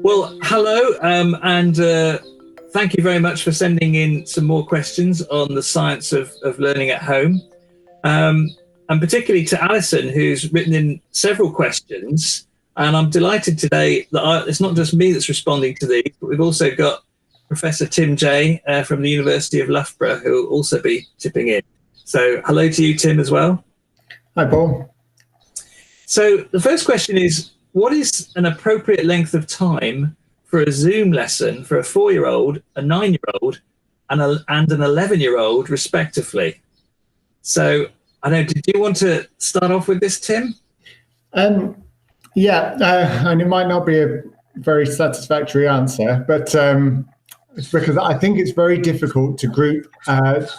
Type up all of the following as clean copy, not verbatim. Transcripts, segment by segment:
Well, hello, and thank you very much for sending in some more questions on the science of learning at home. And particularly to Alison, who's written in several questions. And I'm delighted today that it's not just me that's responding to these, but we've also got Professor Tim Jay from the University of Loughborough, who will also be tipping in. So hello to you, Tim, as well. Hi, Paul. So the first question is, what is an appropriate length of time for a Zoom lesson for a 4-year-old, a 9-year-old, and an 11-year-old, respectively? So I don't know, did you want to start off with this, Tim? Yeah, and it might not be a very satisfactory answer, but it's because I think it's very difficult to group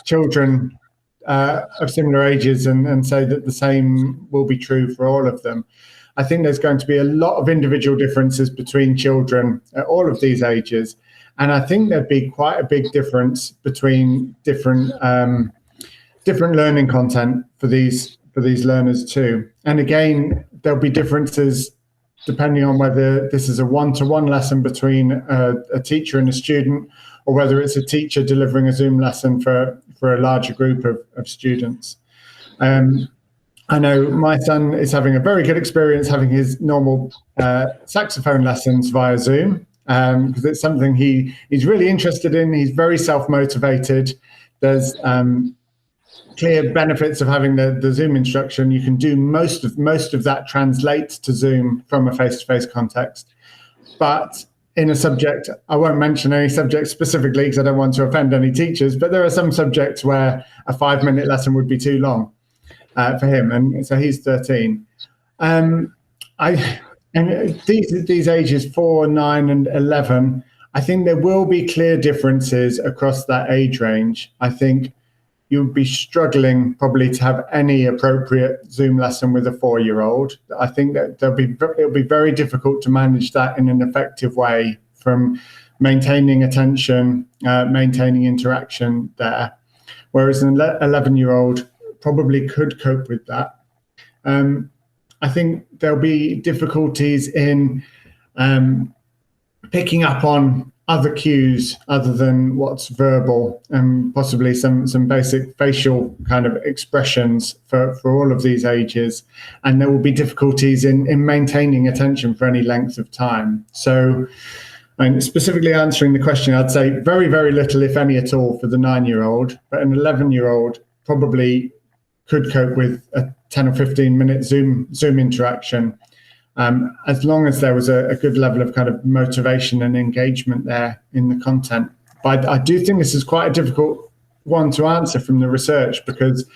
children of similar ages and say that the same will be true for all of them. I think there's going to be a lot of individual differences between children at all of these ages. And I think there'd be quite a big difference between different learning content for these learners too. And again, there'll be differences depending on whether this is a one-to-one lesson between a teacher and a student, or whether it's a teacher delivering a Zoom lesson for a larger group of students. I know my son is having a very good experience having his normal saxophone lessons via Zoom, because it's something he's really interested in. He's very self-motivated. There's clear benefits of having the Zoom instruction. You can do most of that translates to Zoom from a face-to-face context. But in a subject, I won't mention any subject specifically because I don't want to offend any teachers, but there are some subjects where a 5-minute lesson would be too long for him, and so he's 13. And these ages 4, 9, and 11, I think there will be clear differences across that age range. I think you'll be struggling probably to have any appropriate Zoom lesson with a 4-year-old. I think that it'll be very difficult to manage that in an effective way, from maintaining attention, maintaining interaction there. Whereas an 11-year-old probably could cope with that. I think there'll be difficulties in picking up on other cues other than what's verbal, and possibly some basic facial kind of expressions for all of these ages. And there will be difficulties in maintaining attention for any length of time. So, and specifically answering the question, I'd say very, very little, if any at all, for the 9-year-old, but an 11-year-old probably could cope with a 10 or 15-minute Zoom interaction, as long as there was a good level of kind of motivation and engagement there in the content. But I do think this is quite a difficult one to answer from the research, because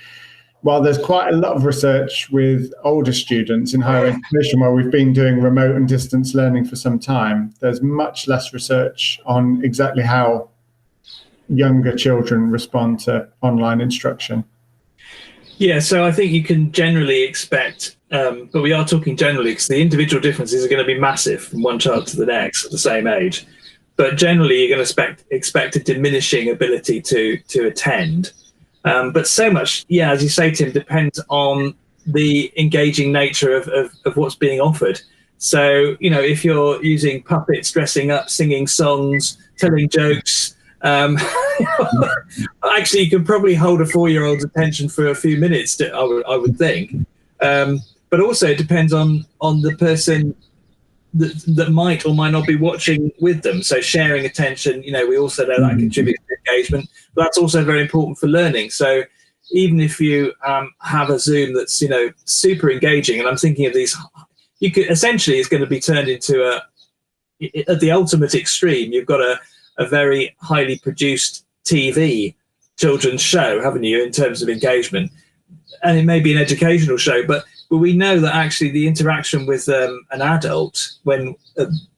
while there's quite a lot of research with older students in higher education, where we've been doing remote and distance learning for some time, there's much less research on exactly how younger children respond to online instruction. Yeah, so I think you can generally expect, but we are talking generally because the individual differences are going to be massive from one child to the next at the same age. But generally, you're going to expect a diminishing ability to attend. But so much, yeah, as you say, Tim, depends on the engaging nature of what's being offered. So, you know, if you're using puppets, dressing up, singing songs, telling jokes, actually, you can probably hold a 4-year-old's attention for a few minutes, I would think. But also it depends on the person that might or might not be watching with them. So sharing attention, you know, we also know that contributes to engagement, but that's also very important for learning. So even if you have a Zoom that's, you know, super engaging, and I'm thinking of these, you could essentially, it's going to be turned into at the ultimate extreme, you've got a very highly produced TV children's show, haven't you, in terms of engagement? And it may be an educational show, but we know that actually the interaction with an adult when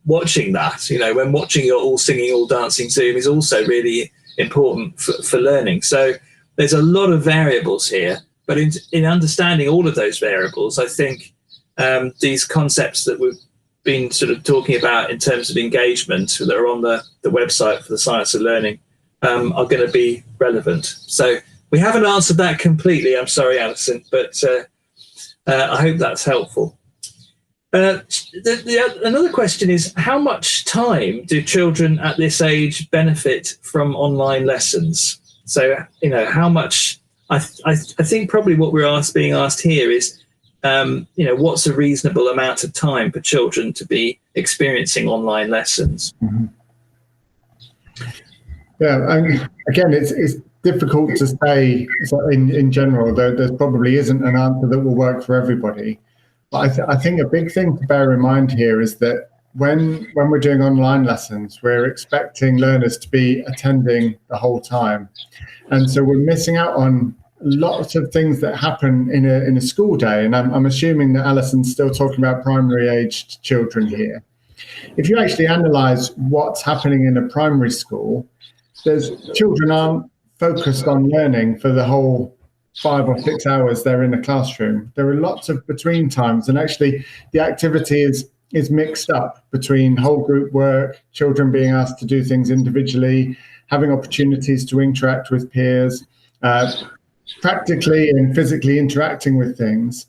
watching that, you know, when watching your all singing, all dancing Zoom is also really important for learning. So there's a lot of variables here, but in understanding all of those variables, I think these concepts that we've been sort of talking about in terms of engagement that are on the website for the Science of Learning are going to be relevant. So we haven't answered that completely, I'm sorry, Alison, but I hope that's helpful. Another question is, how much time do children at this age benefit from online lessons? So, how much? I think probably what we're being asked here is, what's a reasonable amount of time for children to be experiencing online lessons? Mm-hmm. Yeah, again, it's difficult to say in general. There probably isn't an answer that will work for everybody. But I think a big thing to bear in mind here is that when we're doing online lessons, we're expecting learners to be attending the whole time. And so we're missing out on lots of things that happen in a school day. And I'm assuming that Alison's still talking about primary aged children here. If you actually analyse what's happening in a primary school, children aren't focused on learning for the whole 5 or 6 hours they're in a classroom. There are lots of between times, and actually the activity is mixed up between whole group work, children being asked to do things individually, having opportunities to interact with peers, practically and physically interacting with things.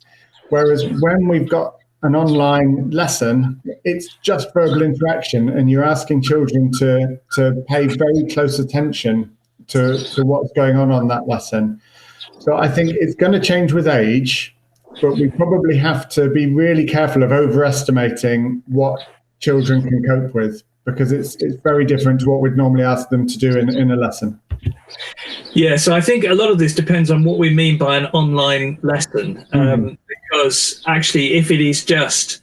Whereas when we've got an online lesson, it's just verbal interaction, and you're asking children to pay very close attention to what's going on that lesson. So I think it's going to change with age, but we probably have to be really careful of overestimating what children can cope with, because it's very different to what we'd normally ask them to do in a lesson. Yeah, so I think a lot of this depends on what we mean by an online lesson, because actually if it is just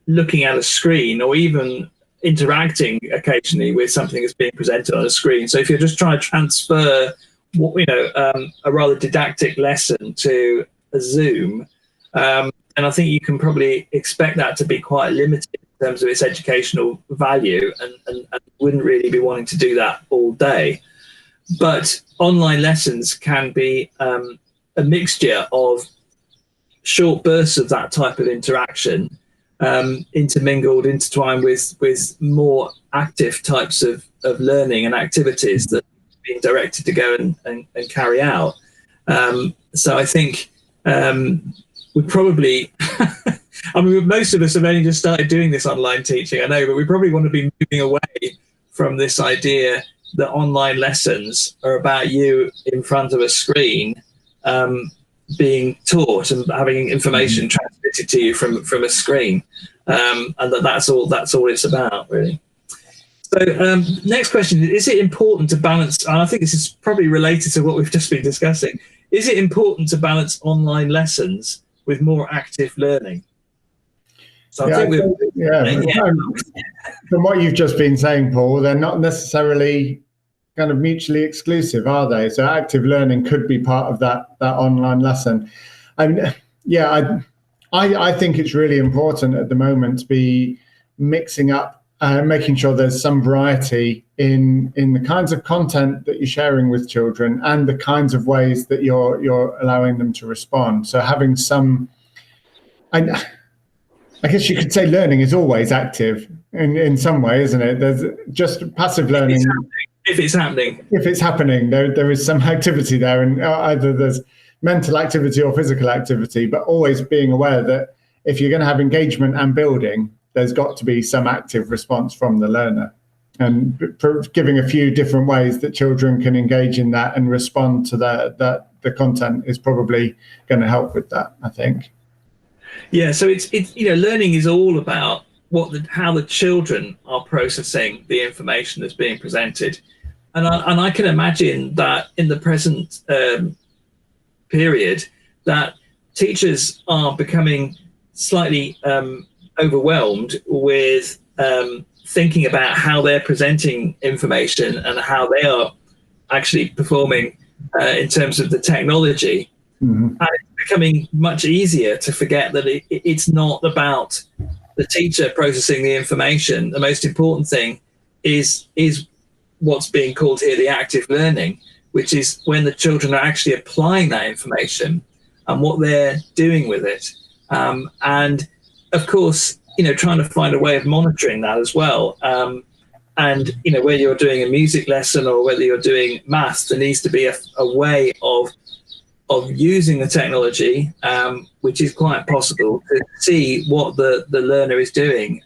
looking at a screen or even interacting occasionally with something that's being presented on a screen, so if you're just trying to transfer a rather didactic lesson to a Zoom, and I think you can probably expect that to be quite limited in terms of its educational value, and wouldn't really be wanting to do that all day. But online lessons can be a mixture of short bursts of that type of interaction, intertwined with more active types of learning and activities that are being directed to go and carry out. So I think we probably, I mean, most of us have only just started doing this online teaching, I know, but we probably want to be moving away from this idea that online lessons are about you in front of a screen being taught and having information transmitted to you from a screen, and that's all it's about, really. So next question, is it important to balance, and I think this is probably related to what we've just been discussing, is it important to balance online lessons with more active learning? So I think from what you've just been saying, Paul, they're not necessarily kind of mutually exclusive, are they? So active learning could be part of that online lesson. I mean, I think it's really important at the moment to be mixing up, making sure there's some variety in the kinds of content that you're sharing with children and the kinds of ways that you're allowing them to respond. So having some, I guess you could say learning is always active in some way, isn't it? There's just passive learning. If it's happening, there is some activity there, and either there's mental activity or physical activity, but always being aware that if you're going to have engagement and building, there's got to be some active response from the learner, and giving a few different ways that children can engage in that and respond to the content is probably going to help with that, I think. Yeah, so it's learning is all about how the children are processing the information that's being presented, and I can imagine that in the present period that teachers are becoming slightly overwhelmed with thinking about how they're presenting information and how they are actually performing in terms of the technology. And it's becoming much easier to forget that it's not about the teacher processing the information. The most important thing is what's being called here the active learning, which is when the children are actually applying that information and what they're doing with it. And of course, trying to find a way of monitoring that as well. And whether you're doing a music lesson or whether you're doing maths, there needs to be a way of using the technology, which is quite possible, to see what the learner is doing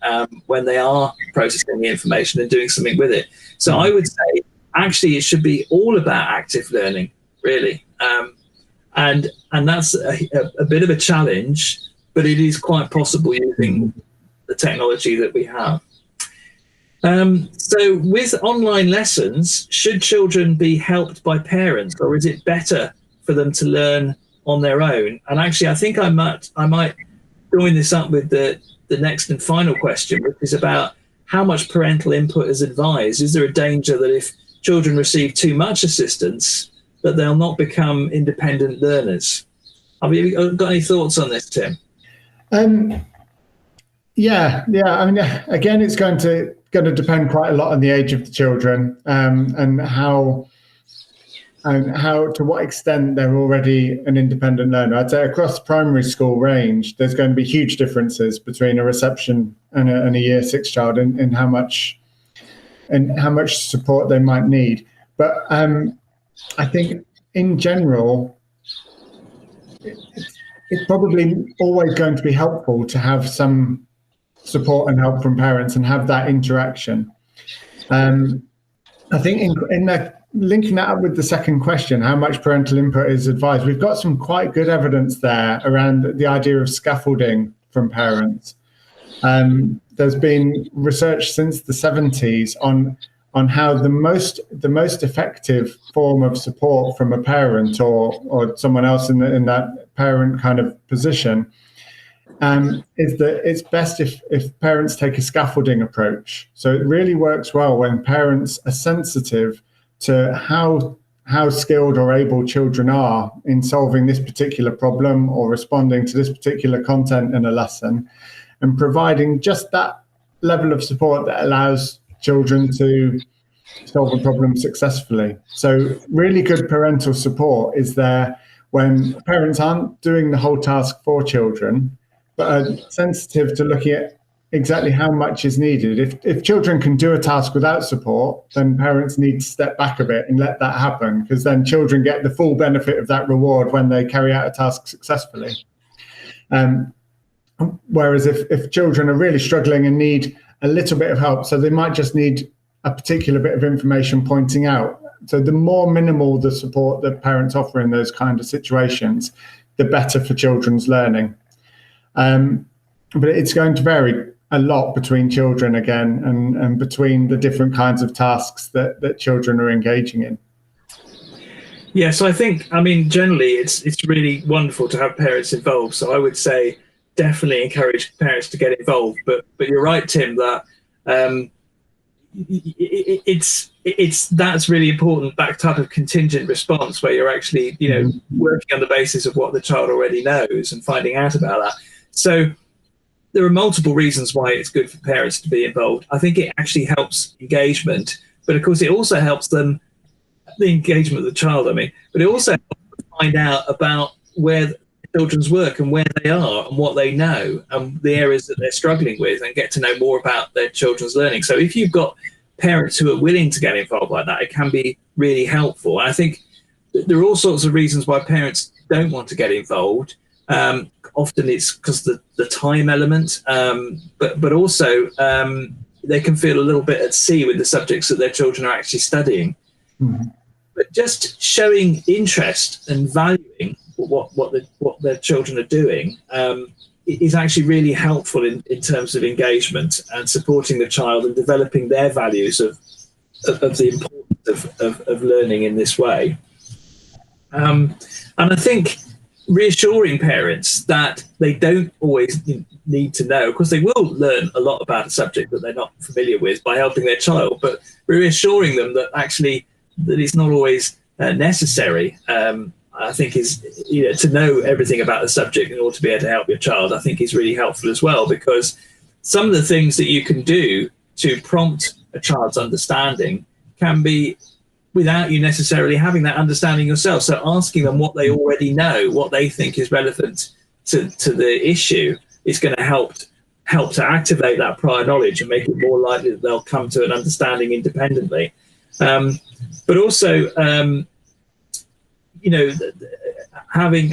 when they are processing the information and doing something with it. So I would say, actually, it should be all about active learning, really. And that's a bit of a challenge, but it is quite possible using the technology that we have. So with online lessons, should children be helped by parents, or is it better for them to learn on their own? And actually, I think I might join this up with the next and final question, which is about how much parental input is advised. Is there a danger that if children receive too much assistance, that they'll not become independent learners? Have you got any thoughts on this, Tim? Yeah. I mean, again, it's going to depend quite a lot on the age of the children, and how to what extent they're already an independent learner. I'd say across the primary school range, there's going to be huge differences between a reception and a year 6 child in how much support they might need. But I think in general, it's probably always going to be helpful to have some support and help from parents and have that interaction. I think in that, linking that up with the second question, how much parental input is advised, we've got some quite good evidence there around the idea of scaffolding from parents. There's been research since the 70s on how the most effective form of support from a parent or someone else in that parent kind of position is that it's best if parents take a scaffolding approach. So it really works well when parents are sensitive to how skilled or able children are in solving this particular problem or responding to this particular content in a lesson, and providing just that level of support that allows children to solve a problem successfully. So really good parental support is there when parents aren't doing the whole task for children, but are sensitive to looking at exactly how much is needed. If children can do a task without support, then parents need to step back a bit and let that happen, because then children get the full benefit of that reward when they carry out a task successfully. Whereas if children are really struggling and need a little bit of help, so they might just need a particular bit of information pointing out. So the more minimal the support that parents offer in those kind of situations, the better for children's learning. But it's going to vary a lot between children again, and between the different kinds of tasks that children are engaging in. Yeah, so I mean, generally it's really wonderful to have parents involved. So I would say definitely encourage parents to get involved. But you're right, Tim, that that's really important, that type of contingent response where you're actually, working on the basis of what the child already knows and finding out about that. So there are multiple reasons why it's good for parents to be involved. I think it actually helps engagement, but of course it also helps them, the engagement of the child, but it also helps them find out about where the children's work and where they are and what they know and the areas that they're struggling with, and get to know more about their children's learning. So if you've got parents who are willing to get involved like that, it can be really helpful. And I think there are all sorts of reasons why parents don't want to get involved. Often it's because the time element, but also they can feel a little bit at sea with the subjects that their children are actually studying. Mm-hmm. But just showing interest and valuing what their children are doing is actually really helpful in terms of engagement and supporting the child and developing their values of the importance of learning in this way. And I think reassuring parents that they don't always need to know, because they will learn a lot about a subject that they're not familiar with by helping their child, but reassuring them that actually that it's not always necessary. I think is to know everything about the subject in order to be able to help your child, I think is really helpful as well, because some of the things that you can do to prompt a child's understanding can be without you necessarily having that understanding yourself. So asking them what they already know, what they think is relevant to the issue, is going to help to activate that prior knowledge and make it more likely that they'll come to an understanding independently. But also, having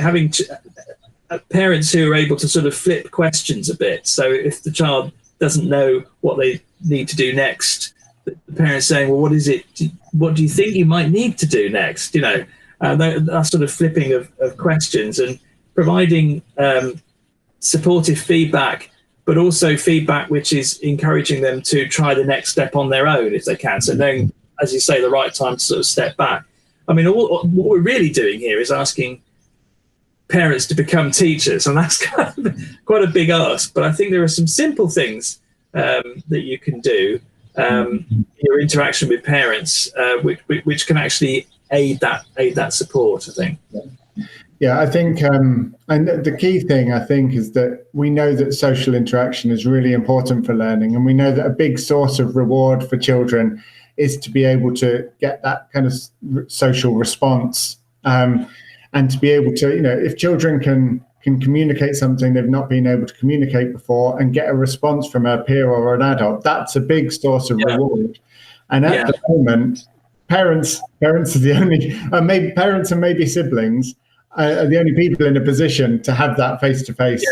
parents who are able to sort of flip questions a bit. So if the child doesn't know what they need to do next, the parents saying, well, what is it? What do you think you might need to do next? That sort of flipping of questions and providing supportive feedback, but also feedback which is encouraging them to try the next step on their own if they can. So knowing, as you say, the right time to sort of step back. I mean, what we're really doing here is asking parents to become teachers, and that's quite a big ask. But I think there are some simple things that you can do in your interaction with parents, which can actually aid that support, I think. Yeah, I think, and the key thing, I think, is that we know that social interaction is really important for learning, and we know that a big source of reward for children is to be able to get that kind of social response, and to be able to, if children can communicate something they've not been able to communicate before and get a response from a peer or an adult, that's a big source of reward. And at the moment, parents are the only, maybe parents and maybe siblings are the only people in a position to have that face-to-face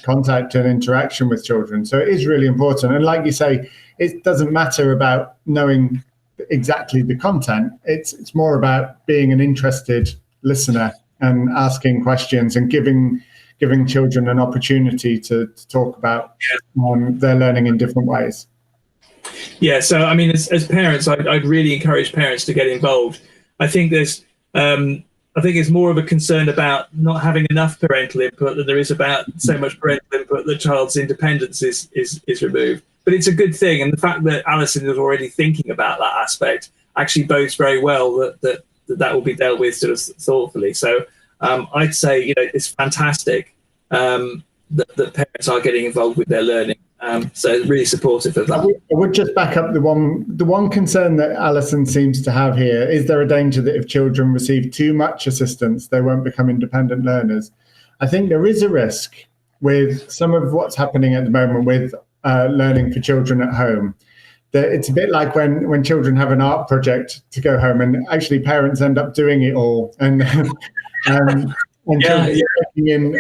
contact and interaction with children. So it is really important. And like you say, it doesn't matter about knowing exactly the content. It's more about being an interested listener and asking questions and giving children an opportunity to talk about their learning in different ways. Yeah, so I mean, as parents, I'd really encourage parents to get involved. I think it's more of a concern about not having enough parental input than there is about so much parental input that the child's independence is removed. But it's a good thing, and the fact that Alison is already thinking about that aspect actually bodes very well that will be dealt with sort of thoughtfully. So I'd say it's fantastic that parents are getting involved with their learning. So really supportive of that. I would just back up the one concern that Alison seems to have here. Is there a danger that if children receive too much assistance, they won't become independent learners? I think there is a risk with some of what's happening at the moment with learning for children at home. That it's a bit like when children have an art project to go home, and actually parents end up doing it all, and taking in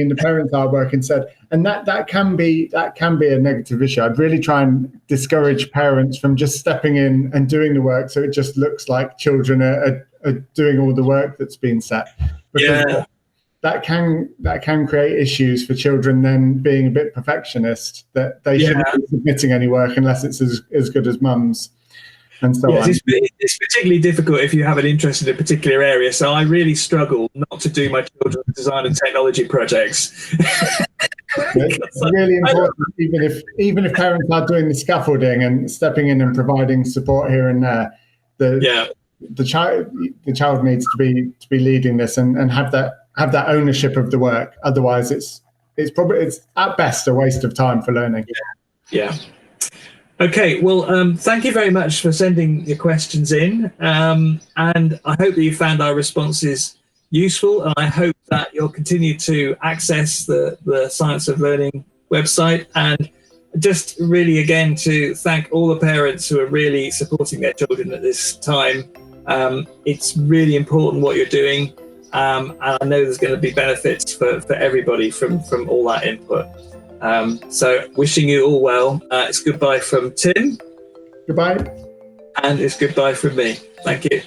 the parents' artwork instead, and that can be a negative issue. I'd really try and discourage parents from just stepping in and doing the work, so it just looks like children are doing all the work that's been set. Because that can create issues for children then being a bit perfectionist, that they shouldn't be submitting any work unless it's as good as mum's. And so on. It's particularly difficult if you have an interest in a particular area. So I really struggle not to do my children's design and technology projects. It's really important, even if parents are doing the scaffolding and stepping in and providing support here and there. The child needs to be leading this and have that ownership of the work. Otherwise, it's at best a waste of time for learning. Yeah. Okay, well, thank you very much for sending your questions in, and I hope that you found our responses useful, and I hope that you'll continue to access the Science of Learning website, and just really again to thank all the parents who are really supporting their children at this time. It's really important what you're doing, and I know there's going to be benefits for everybody from all that input. So wishing you all well. It's goodbye from Tim. Goodbye. And it's goodbye from me. Thank you.